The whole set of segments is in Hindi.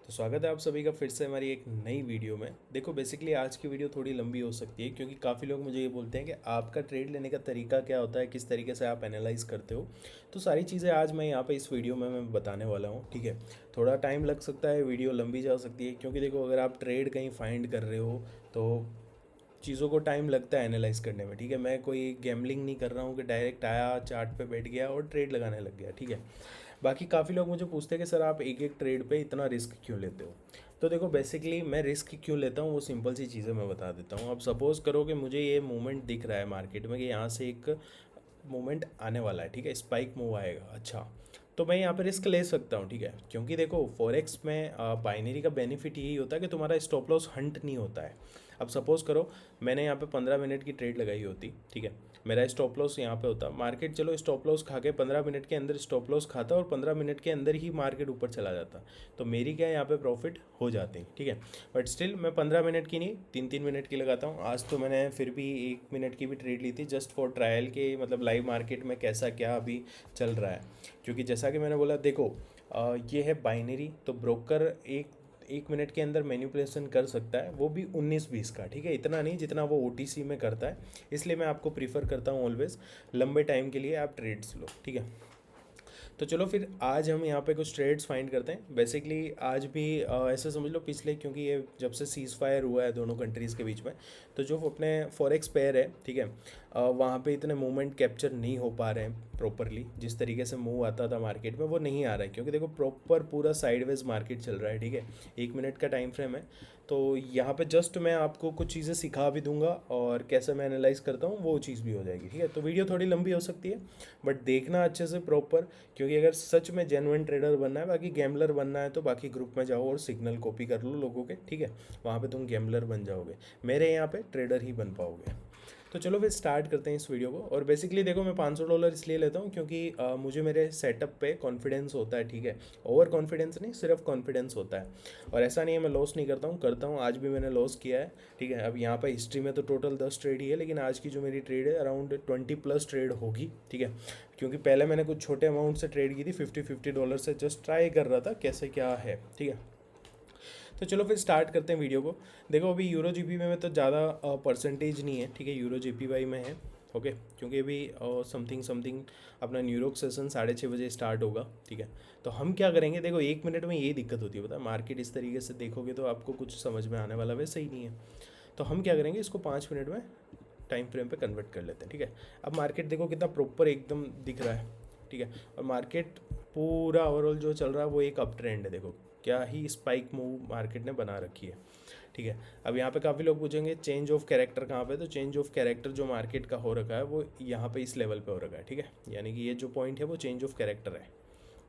तो स्वागत है आप सभी का फिर से हमारी एक नई वीडियो में। देखो बेसिकली आज की वीडियो थोड़ी लंबी हो सकती है क्योंकि काफ़ी लोग मुझे ये बोलते हैं कि आपका ट्रेड लेने का तरीका क्या होता है, किस तरीके से आप एनालाइज करते हो। तो सारी चीज़ें आज मैं यहाँ पे इस वीडियो में मैं बताने वाला हूँ। ठीक है, थोड़ा टाइम लग सकता है, वीडियो लंबी जा सकती है क्योंकि देखो अगर आप ट्रेड कहीं फाइंड कर रहे हो तो चीज़ों को टाइम लगता है एनालाइज करने में। ठीक है, मैं कोई गैम्बलिंग नहीं कर रहा हूँ कि डायरेक्ट आया चार्ट पे बैठ गया और ट्रेड लगाने लग गया। ठीक है, बाकी काफ़ी लोग मुझे पूछते हैं कि सर आप एक एक ट्रेड पे इतना रिस्क क्यों लेते हो। तो देखो बेसिकली मैं रिस्क क्यों लेता हूँ वो सिंपल सी चीज़ें मैं बता देता हूँ। अब सपोज़ करो कि मुझे ये मूवमेंट दिख रहा है मार्केट में कि यहाँ से एक मूवमेंट आने वाला है। ठीक है, स्पाइक मूव आएगा। अच्छा, तो मैं यहाँ पे रिस्क ले सकता हूँ। ठीक है, क्योंकि देखो फॉरेक्स में बाइनरी का बेनिफिट यही होता है कि तुम्हारा स्टॉप लॉस हंट नहीं होता है। अब सपोज़ करो मैंने यहाँ पे 15 मिनट की ट्रेड लगाई होती। ठीक है, मेरा स्टॉप लॉस यहाँ पे होता, मार्केट चलो स्टॉप लॉस खा के 15 मिनट के अंदर स्टॉप लॉस खाता और 15 मिनट के अंदर ही मार्केट ऊपर चला जाता, तो मेरी क्या है यहाँ पे प्रॉफिट हो जाती। ठीक है, बट स्टिल मैं 15 मिनट की नहीं 3-3 मिनट की लगाता हूँ। आज तो मैंने फिर भी 1 मिनट की भी ट्रेड ली थी जस्ट फॉर ट्रायल के, मतलब लाइव मार्केट में कैसा क्या अभी चल रहा है। क्योंकि जैसा कि मैंने बोला देखो ये है बाइनरी, तो ब्रोकर एक 1 मिनट के अंदर मैनिपुलेशन कर सकता है, वो भी 19-20 का। ठीक है, इतना नहीं जितना वो ओटीसी में करता है। इसलिए मैं आपको प्रीफर करता हूँ ऑलवेज लंबे टाइम के लिए आप ट्रेड्स लो। ठीक है, तो चलो फिर आज हम यहाँ पे कुछ ट्रेड्स फाइंड करते हैं। बेसिकली आज भी ऐसे समझ लो पिछले, क्योंकि ये जब से सीज़ फायर हुआ है दोनों कंट्रीज़ के बीच में, तो जो अपने फॉरेक्स पेयर है, ठीक है, वहाँ पे इतने मूवमेंट कैप्चर नहीं हो पा रहे हैं प्रॉपरली। जिस तरीके से मूव आता था मार्केट में वो नहीं आ रहा है क्योंकि देखो प्रॉपर पूरा साइडवेज मार्केट चल रहा है। ठीक है, 1 मिनट का टाइम फ्रेम है। तो यहाँ पे जस्ट मैं आपको कुछ चीज़ें सिखा भी दूंगा और कैसे मैं एनालाइज करता हूँ वो चीज़ भी हो जाएगी। ठीक है, तो वीडियो थोड़ी लंबी हो सकती है बट देखना अच्छे से प्रॉपर, क्योंकि अगर सच में जेन्युइन ट्रेडर बनना है, बाकी गैम्बलर बनना है तो बाकी ग्रुप में जाओ और सिग्नल कॉपी कर लो लोगों के। ठीक है, वहाँ पे तुम गैम्बलर बन जाओगे, मेरे यहाँ पे ट्रेडर ही बन पाओगे। तो चलो फिर स्टार्ट करते हैं इस वीडियो को। और बेसिकली देखो मैं $500 इसलिए लेता हूँ क्योंकि मुझे मेरे सेटअप पे कॉन्फिडेंस होता है। ठीक है, ओवर कॉन्फिडेंस नहीं, सिर्फ कॉन्फिडेंस होता है। और ऐसा नहीं है मैं लॉस नहीं करता हूँ, आज भी मैंने लॉस किया है। ठीक है, अब यहाँ पे हिस्ट्री में तो टोटल 10 ट्रेड ही है, लेकिन आज की जो मेरी ट्रेड है अराउंड 20+ ट्रेड होगी। ठीक है, क्योंकि पहले मैंने कुछ छोटे अमाउंट से ट्रेड की थी, $50 से जस्ट ट्राई कर रहा था कैसे क्या है। ठीक है, तो चलो फिर स्टार्ट करते हैं वीडियो को। देखो अभी यूरो जीपी में तो ज़्यादा परसेंटेज नहीं है। ठीक है, यूरो जीपीवाई में है। ओके, क्योंकि अभी समथिंग समथिंग अपना न्यूयॉर्क सेशन 6:30 बजे स्टार्ट होगा। ठीक है, तो हम क्या करेंगे, देखो 1 मिनट में ये दिक्कत होती है, पता है मार्केट इस तरीके से देखोगे तो आपको कुछ समझ में आने वाला वैसे ही नहीं है। तो हम क्या करेंगे, इसको 5 मिनट में टाइम फ्रेम पे कन्वर्ट कर लेते हैं। ठीक है, अब मार्केट देखो कितना प्रॉपर एकदम दिख रहा है। ठीक है, और मार्केट पूरा ओवरऑल जो चल रहा है वो एक अप ट्रेंड है। देखो क्या ही स्पाइक मूव मार्केट ने बना रखी है। ठीक है, अब यहाँ पे काफ़ी लोग पूछेंगे चेंज ऑफ कैरेक्टर कहाँ पे, तो चेंज ऑफ कैरेक्टर जो मार्केट का हो रखा है वो यहाँ पे इस लेवल पे हो रखा है। ठीक है, यानी कि ये जो पॉइंट है वो चेंज ऑफ कैरेक्टर है।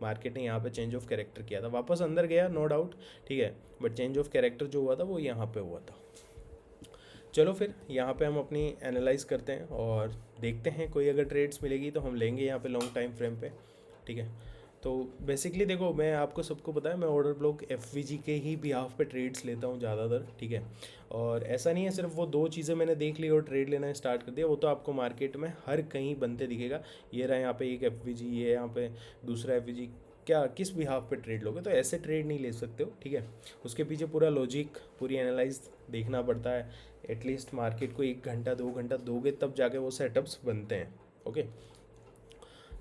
मार्केट ने यहाँ पे चेंज ऑफ कैरेक्टर किया था, वापस अंदर गया नो डाउट। ठीक है, बट चेंज ऑफ कैरेक्टर जो हुआ था वो यहाँ पे हुआ था। चलो फिर यहाँ पे हम अपनी एनालाइज करते हैं और देखते हैं कोई अगर ट्रेड्स मिलेगी तो हम लेंगे यहाँ पे लॉन्ग टाइम फ्रेम पे। ठीक है, तो बेसिकली देखो मैं आपको सबको पता है मैं ऑर्डर ब्लॉक एफवीजी के ही बिहाफ पे ट्रेड्स लेता हूँ ज़्यादातर। ठीक है, और ऐसा नहीं है सिर्फ वो दो चीज़ें मैंने देख ली और ट्रेड लेना स्टार्ट कर दिया, वो तो आपको मार्केट में हर कहीं बनते दिखेगा। ये रहा यहाँ पे एक एफवीजी, ये यहाँ पे दूसरा एफवीजी, क्या किस बिहाफ पे ट्रेड लोगे, तो ऐसे ट्रेड नहीं ले सकते हो। ठीक है, उसके पीछे पूरा लॉजिक पूरी एनालाइज देखना पड़ता है। एटलीस्ट मार्केट को 1 घंटा 2 घंटा दोगे तब जाके वो सेटअप्स बनते हैं। ओके,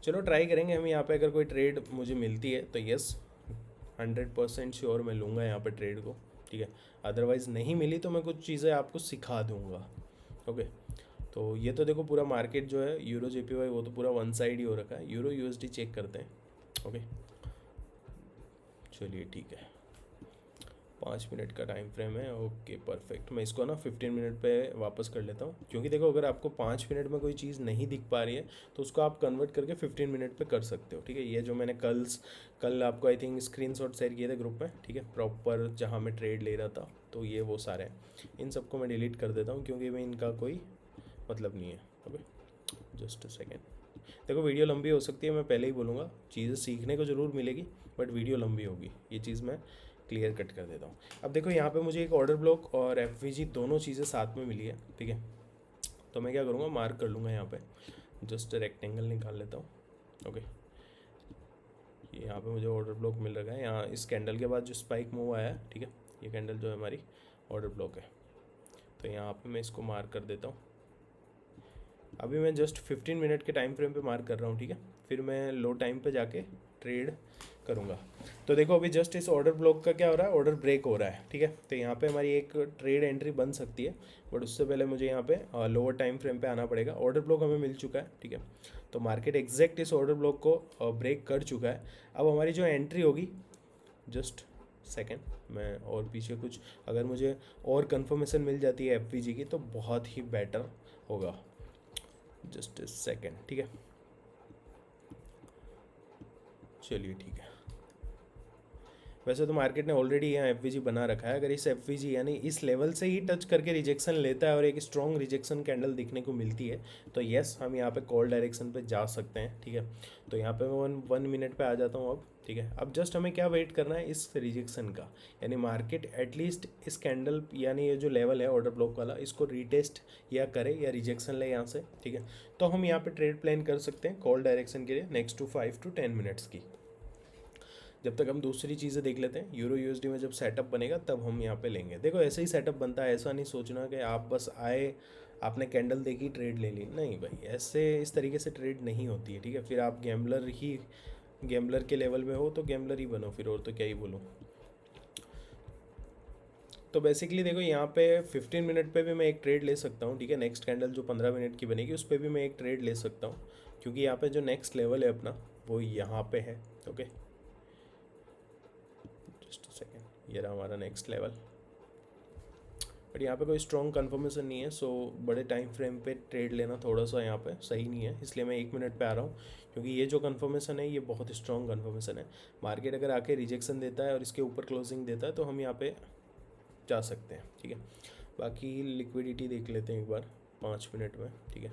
चलो ट्राई करेंगे हम यहाँ पे, अगर कोई ट्रेड मुझे मिलती है तो यस 100% श्योर मैं लूँगा यहाँ पे ट्रेड को। ठीक है, अदरवाइज़ नहीं मिली तो मैं कुछ चीज़ें आपको सिखा दूँगा। ओके, तो ये तो देखो पूरा मार्केट जो है यूरो जेपीवाई वो तो पूरा वन साइड ही हो रखा है। यूरो यूएसडी चेक करते हैं। ओके, चलिए ठीक है, 5 मिनट का टाइम फ्रेम है। ओके परफेक्ट, मैं इसको ना 15 मिनट पे वापस कर लेता हूँ, क्योंकि देखो अगर आपको 5 मिनट में कोई चीज़ नहीं दिख पा रही है तो उसको आप कन्वर्ट करके 15 मिनट पे कर सकते हो। ठीक है, ये जो मैंने कल आपको आई थिंक स्क्रीनशॉट शेयर किए थे ग्रुप में। ठीक है, प्रॉपर जहाँ मैं ट्रेड ले रहा था, तो ये वो सारे हैं। इन सबको मैं डिलीट कर देता हूँ क्योंकि मैं इनका कोई मतलब नहीं है। Okay, just a second. देखो वीडियो लंबी हो सकती है, मैं पहले ही बोलूँगा, चीज़ें सीखने को ज़रूर मिलेगी बट वीडियो लंबी होगी, ये चीज़ मैं क्लियर कट कर देता हूँ। अब देखो यहाँ पे मुझे एक ऑर्डर ब्लॉक और एफवीजी दोनों चीज़ें साथ में मिली है। ठीक है, तो मैं क्या करूँगा, मार्क कर लूँगा यहाँ पे, जस्ट रेक्टेंगल निकाल लेता हूँ। ओके, यहाँ पे मुझे ऑर्डर ब्लॉक मिल रखा है। यहाँ इस कैंडल के बाद जो स्पाइक मूव आया है, ठीक है, ये कैंडल जो है हमारी ऑर्डर ब्लॉक है। तो यहाँ पे मैं इसको मार्क कर देता हूँ। अभी मैं जस्ट 15 मिनट के टाइम फ्रेम पे मार्क कर रहा हूँ, ठीक है। फिर मैं लो टाइम पे जाके ट्रेड करूँगा। तो देखो अभी जस्ट इस ऑर्डर ब्लॉक का क्या हो रहा है, ऑर्डर ब्रेक हो रहा है, ठीक है। तो यहाँ पे हमारी एक ट्रेड एंट्री बन सकती है, बट उससे पहले मुझे यहाँ पे लोअर टाइम फ्रेम पे आना पड़ेगा। ऑर्डर ब्लॉक हमें मिल चुका है, ठीक है। तो मार्केट एग्जैक्ट इस ऑर्डर ब्लॉक को ब्रेक कर चुका है। अब हमारी जो एंट्री होगी, जस्ट सेकेंड, मैं और पीछे कुछ अगर मुझे और कंफर्मेशन मिल जाती है एफ की तो बहुत ही बेटर होगा। जस्ट सेकेंड, ठीक है। चलिए ठीक है। वैसे तो मार्केट ने ऑलरेडी यहाँ एफ बना रखा है। अगर इस एफ यानी इस लेवल से ही टच करके रिजेक्शन लेता है और एक स्ट्रॉन्ग रिजेक्शन कैंडल दिखने को मिलती है तो येस, हम यहाँ पे कॉल डायरेक्शन पे जा सकते हैं, ठीक है। तो यहाँ पे मैं वन मिनट पे आ जाता हूँ अब, ठीक है। अब जस्ट हमें क्या वेट करना है इस रिजेक्शन का, यानी मार्केट एटलीस्ट इस कैंडल यानी ये जो लेवल है ऑर्डर ब्लॉक वाला, इसको रीटेस्ट या करे या रिजेक्शन ले यहाँ से, ठीक है। तो हम यहाँ पे ट्रेड प्लान कर सकते हैं कॉल डायरेक्शन के लिए नेक्स्ट 5 to 10 मिनट्स की। जब तक हम दूसरी चीज़ें देख लेते हैं, यूरो यूएसडी में जब सेटअप बनेगा तब हम यहाँ पे लेंगे। देखो ऐसे ही सेटअप बनता है, ऐसा नहीं सोचना कि आप बस आए, आपने कैंडल देखी ट्रेड ले ली, नहीं भाई, ऐसे इस तरीके से ट्रेड नहीं होती है, ठीक है। फिर आप गैम्बलर के लेवल में हो तो गैम्बलर ही बनो फिर, और तो क्या ही बोलूँ। तो बेसिकली देखो यहाँ पे 15 मिनट पे भी मैं एक ट्रेड ले सकता हूँ, ठीक है। नेक्स्ट कैंडल जो 15 मिनट की बनेगी उस पर भी मैं एक ट्रेड ले सकता हूँ, क्योंकि यहाँ पे जो नेक्स्ट लेवल है अपना वो यहाँ पे है, ओके। जस्ट सेकेंड, ये रहा हमारा नेक्स्ट लेवल। बट यहाँ पे कोई स्ट्रॉन्ग कंफर्मेशन नहीं है, सो बड़े टाइम फ्रेम पे ट्रेड लेना थोड़ा सा यहाँ पे सही नहीं है, इसलिए मैं 1 मिनट पे आ रहा हूँ। क्योंकि ये जो कंफर्मेशन है ये बहुत स्ट्रॉन्ग कंफर्मेशन है। मार्केट अगर आके रिजेक्शन देता है और इसके ऊपर क्लोजिंग देता है तो हम यहाँ पे जा सकते हैं, ठीक है। बाकी लिक्विडिटी देख लेते हैं एक बार 5 मिनट में, ठीक है।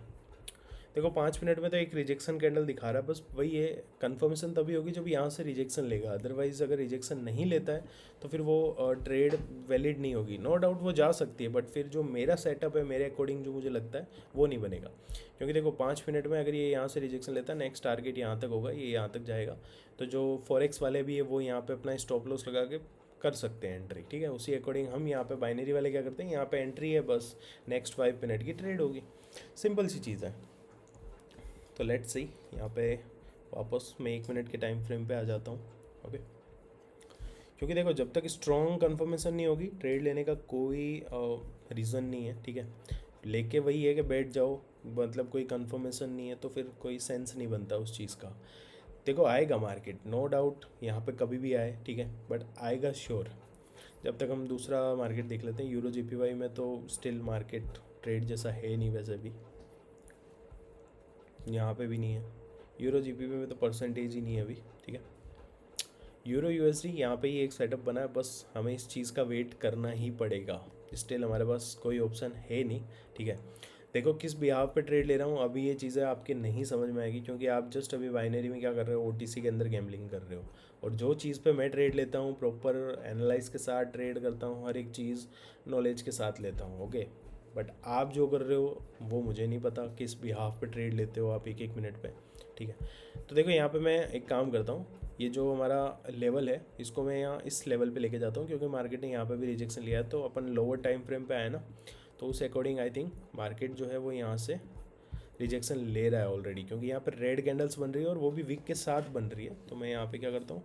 देखो 5 मिनट में तो एक रिजेक्शन कैंडल दिखा रहा है, बस वही है, कंफर्मेशन तभी होगी जब यहाँ से रिजेक्शन लेगा। अदरवाइज अगर रिजेक्शन नहीं लेता है तो फिर वो ट्रेड वैलिड नहीं होगी। नो डाउट वो जा सकती है, बट फिर जो मेरा सेटअप है मेरे अकॉर्डिंग जो मुझे लगता है वो नहीं बनेगा। क्योंकि देखो 5 मिनट में अगर ये यहाँ से रिजेक्शन लेता है, नेक्स्ट टारगेट यहाँ तक होगा, ये यहाँ तक जाएगा। तो जो फॉरेक्स वाले भी है वो यहाँ पे अपना स्टॉप लॉस लगा के कर सकते हैं एंट्री, ठीक है। उसी अकॉर्डिंग हम यहाँ पे बाइनरी वाले क्या करते हैं, यहाँ पे एंट्री है, बस नेक्स्ट 5 मिनट की ट्रेड होगी, सिंपल सी चीज़ है। तो लेट्स सी, यहाँ पे वापस मैं 1 मिनट के टाइम फ्रेम पे आ जाता हूँ, ओके। क्योंकि देखो जब तक स्ट्रॉन्ग कंफर्मेशन नहीं होगी ट्रेड लेने का कोई रीज़न नहीं है, ठीक है। लेके वही है कि बैठ जाओ, मतलब कोई कंफर्मेशन नहीं है तो फिर कोई सेंस नहीं बनता उस चीज़ का। देखो आएगा मार्केट, नो डाउट यहाँ पे कभी भी आए, ठीक है, बट आएगा श्योर। जब तक हम दूसरा मार्केट देख लेते हैं, यूरो जीपीवाई में तो स्टिल मार्केट ट्रेड जैसा है नहीं, वैसे भी यहाँ पे भी नहीं है। यूरो जीपीपी में तो परसेंटेज ही नहीं है अभी, ठीक है। यूरो यूएसडी यहाँ पे ही एक सेटअप बना है, बस हमें इस चीज़ का वेट करना ही पड़ेगा। स्टिल हमारे पास कोई ऑप्शन है नहीं, ठीक है। देखो किस बिहाव पे ट्रेड ले रहा हूँ, अभी ये चीज़ें आपके नहीं समझ में आएगी, क्योंकि आप जस्ट अभी बाइनरी में क्या कर रहे हो, ओटीसी के अंदर गैम्बलिंग कर रहे हो। और जो चीज़ पे मैं ट्रेड लेता हूँ प्रॉपर एनालाइज के साथ ट्रेड करता हूँ, हर एक चीज़ नॉलेज के साथ लेता हूँ, ओके। बट आप जो कर रहे हो वो मुझे नहीं पता, किस बिहाफ पे ट्रेड लेते हो आप 1-1 मिनट पे, ठीक है। तो देखो यहाँ पे मैं एक काम करता हूँ, ये जो हमारा लेवल है इसको मैं यहाँ इस लेवल पे लेके जाता हूँ, क्योंकि मार्केट ने यहाँ पे भी रिजेक्शन लिया है, तो अपन लोअर टाइम फ्रेम पे आए ना, तो उस अकॉर्डिंग आई थिंक मार्केट जो है वो यहाँ से रिजेक्शन ले रहा है ऑलरेडी, क्योंकि यहाँ पर रेड कैंडल्स बन रही है और वो भी वीक के साथ बन रही है। तो मैं यहाँ पे क्या करता हूँ,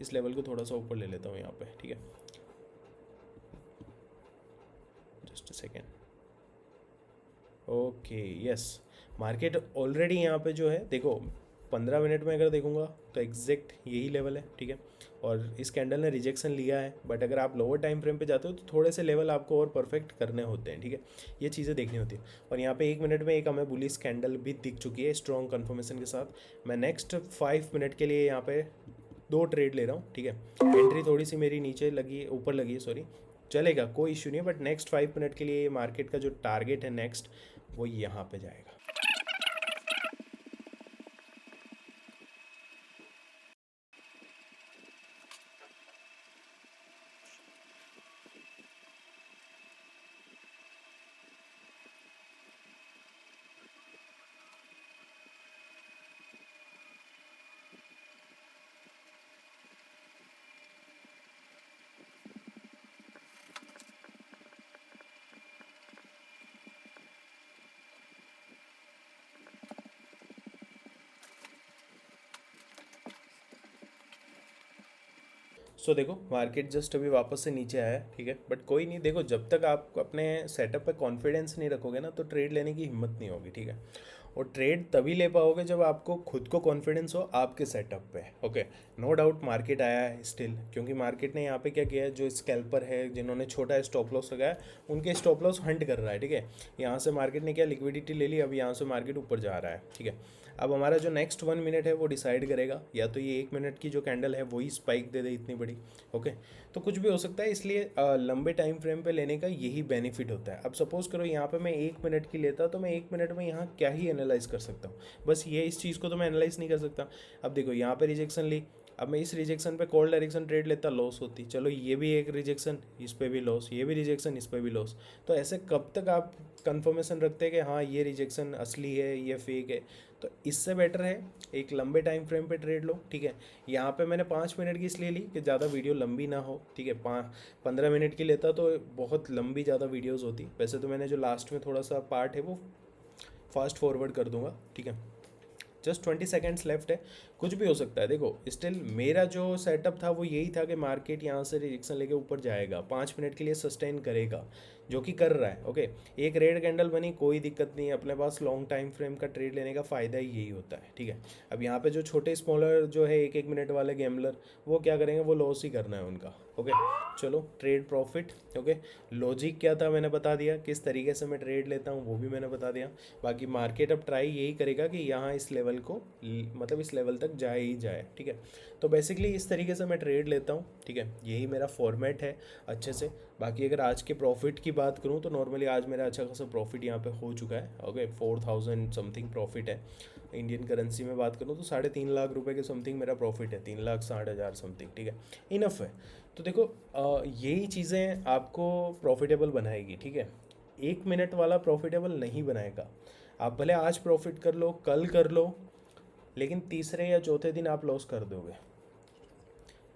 इस लेवल को थोड़ा सा ऊपर ले लेता हूँ यहाँ पे, ठीक है। Just second, okay yes, market already यहाँ पे जो है देखो 15 मिनट में अगर देखूंगा तो एग्जैक्ट यही लेवल है, ठीक है। और इस कैंडल ने रिजेक्शन लिया है, बट अगर आप लोअर टाइम फ्रेम पे जाते हो तो थोड़े से लेवल आपको और परफेक्ट करने होते हैं, ठीक है। ये चीज़ें देखनी होती है। और यहाँ पे 1 मिनट में एक हमें बुलिश कैंडल भी दिख चुकी है स्ट्रॉन्ग कन्फर्मेशन के साथ। मैं नेक्स्ट 5 मिनट के लिए यहाँ पे 2 ट्रेड ले रहा हूँ, ठीक है। एंट्री थोड़ी सी मेरी नीचे लगी, ऊपर लगी है, सॉरी, चलेगा कोई इशू नहीं है, बट नेक्स्ट 5 मिनट के लिए मार्केट का जो टारगेट है नेक्स्ट वो यहाँ पे जाएगा। सो देखो मार्केट जस्ट अभी वापस से नीचे आया है, ठीक है, बट कोई नहीं, देखो जब तक आप अपने सेटअप पे कॉन्फिडेंस नहीं रखोगे ना तो ट्रेड लेने की हिम्मत नहीं होगी, ठीक है। और ट्रेड तभी ले पाओगे जब आपको खुद को कॉन्फिडेंस हो आपके सेटअप पे, ओके। नो डाउट मार्केट आया है स्टिल, क्योंकि मार्केट ने यहाँ पे क्या किया है, जो स्कैल्पर है जिन्होंने छोटा स्टॉप लॉस लगाया उनके स्टॉप लॉस हंट कर रहा है, ठीक है। यहाँ से मार्केट ने क्या लिक्विडिटी ले ली, अब यहाँ से मार्केट ऊपर जा रहा है, ठीक है। अब हमारा जो नेक्स्ट 1 मिनट है वो डिसाइड करेगा, या तो ये 1 मिनट की जो कैंडल है वही स्पाइक दे दे इतनी बड़ी, ओके। तो कुछ भी हो सकता है, इसलिए लंबे टाइम फ्रेम पे लेने का यही बेनिफिट होता है। अब सपोज करो यहाँ पे मैं 1 मिनट की लेता तो मैं 1 मिनट में यहाँ क्या ही एनालाइज कर सकता हूँ, बस ये इस चीज़ को तो मैं एनालाइज नहीं कर सकता। अब देखो यहाँ पे रिजेक्शन ली, अब मैं इस रिजेक्शन पे कॉल डायरेक्शन ट्रेड लेता, लॉस होती, चलो ये भी एक रिजेक्शन, इस पे भी लॉस, ये भी रिजेक्शन, इस पे भी लॉस। तो ऐसे कब तक आप कंफर्मेशन रखते हैं कि हाँ ये रिजेक्शन असली है ये फेक है। तो इससे बेटर है एक लंबे टाइम फ्रेम पे ट्रेड लो, ठीक है। यहाँ पे मैंने 5 मिनट की इसलिए ली कि ज़्यादा वीडियो लंबी ना हो, ठीक है। 15 मिनट की लेता तो बहुत लंबी ज़्यादा वीडियोज़ होती। वैसे तो मैंने जो लास्ट में थोड़ा सा पार्ट है वो फास्ट फॉरवर्ड कर दूंगा, ठीक है। जस्ट 20 सेकेंड्स लेफ्ट है, कुछ भी हो सकता है। देखो स्टिल मेरा जो सेटअप था वो यही था कि मार्केट यहाँ से रिजेक्शन लेके ऊपर जाएगा, 5 मिनट के लिए सस्टेन करेगा, जो कि कर रहा है, ओके। एक रेड कैंडल बनी, कोई दिक्कत नहीं है, अपने पास लॉन्ग टाइम फ्रेम का ट्रेड लेने का फ़ायदा ही यही होता है, ठीक है। अब यहाँ पे जो छोटे स्मॉलर जो है 1-1 मिनट वाले गैम्बलर, वो क्या करेंगे, वो लॉस ही करना है उनका, ओके। चलो ट्रेड प्रॉफिट, ओके। लॉजिक क्या था मैंने बता दिया, किस तरीके से मैं ट्रेड लेता हूँ वो भी मैंने बता दिया। बाकी मार्केट अब ट्राई यही करेगा कि यहाँ इस लेवल को मतलब इस लेवल तक जाए ही जाए, ठीक है। तो बेसिकली इस तरीके से मैं ट्रेड लेता हूँ, ठीक है। यही मेरा फॉर्मेट है अच्छे से। बाकी अगर आज के प्रॉफिट की बात करूँ तो नॉर्मली आज मेरा अच्छा खासा प्रॉफिट यहाँ पे हो चुका है, ओके। 4000 समथिंग प्रॉफिट है। इंडियन करेंसी में बात करूँ तो 3.5 लाख रुपए के समथिंग मेरा प्रॉफिट है, 3,60,000 समथिंग, ठीक है। इनफ है। तो देखो यही चीज़ें आपको प्रॉफिटेबल बनाएगी, ठीक है। 1 मिनट वाला प्रॉफिटेबल नहीं बनाएगा। आप भले आज प्रॉफिट कर लो, कल कर लो, लेकिन तीसरे या चौथे दिन आप लॉस कर दोगे।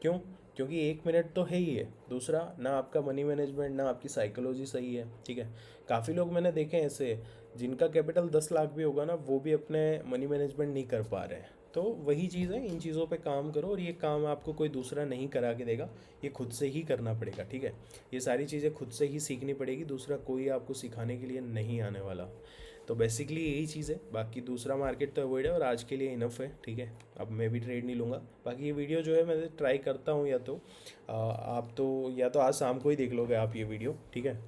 क्यों? क्योंकि 1 मिनट तो है ही है, दूसरा ना आपका मनी मैनेजमेंट ना आपकी साइकोलॉजी सही है, ठीक है। काफ़ी लोग मैंने देखे हैं ऐसे जिनका कैपिटल 10 लाख भी होगा ना, वो भी अपने मनी मैनेजमेंट नहीं कर पा रहे हैं। तो वही चीज़ है, इन चीज़ों पे काम करो, और ये काम आपको कोई दूसरा नहीं करा के देगा, ये खुद से ही करना पड़ेगा, ठीक है। ये सारी चीज़ें खुद से ही सीखनी पड़ेगी, दूसरा कोई आपको सिखाने के लिए नहीं आने वाला। तो बेसिकली यही चीज़ है, बाकी दूसरा मार्केट तो अवॉइड है, और आज के लिए इनफ है, ठीक है। अब मैं भी ट्रेड नहीं लूँगा। बाकी ये वीडियो जो है मैं ट्राई करता हूँ, या तो आप तो या तो आज शाम को ही देख लोगे आप ये वीडियो, ठीक है।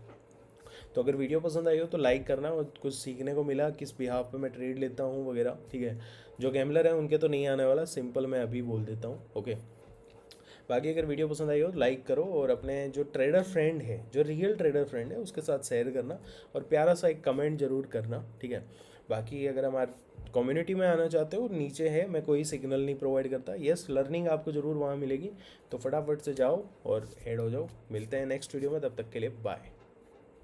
तो अगर वीडियो पसंद आई हो तो लाइक करना, और कुछ सीखने को मिला किस बिहाफ पे मैं ट्रेड लेता हूँ वगैरह, ठीक है। जो गैम्बलर हैं उनके तो नहीं आने वाला, सिंपल मैं अभी बोल देता हूँ, ओके। बाकी अगर वीडियो पसंद आई हो तो लाइक करो, और अपने जो ट्रेडर फ्रेंड है, जो रियल ट्रेडर फ्रेंड है, उसके साथ शेयर करना, और प्यारा सा एक कमेंट जरूर करना, ठीक है। बाकी अगर हमारे कम्युनिटी में आना चाहते हो, नीचे है, मैं कोई सिग्नल नहीं प्रोवाइड करता, यस लर्निंग आपको ज़रूर वहाँ मिलेगी। तो फटाफट से जाओ और ऐड हो जाओ। मिलते हैं नेक्स्ट वीडियो में, तब तक के लिए बाय।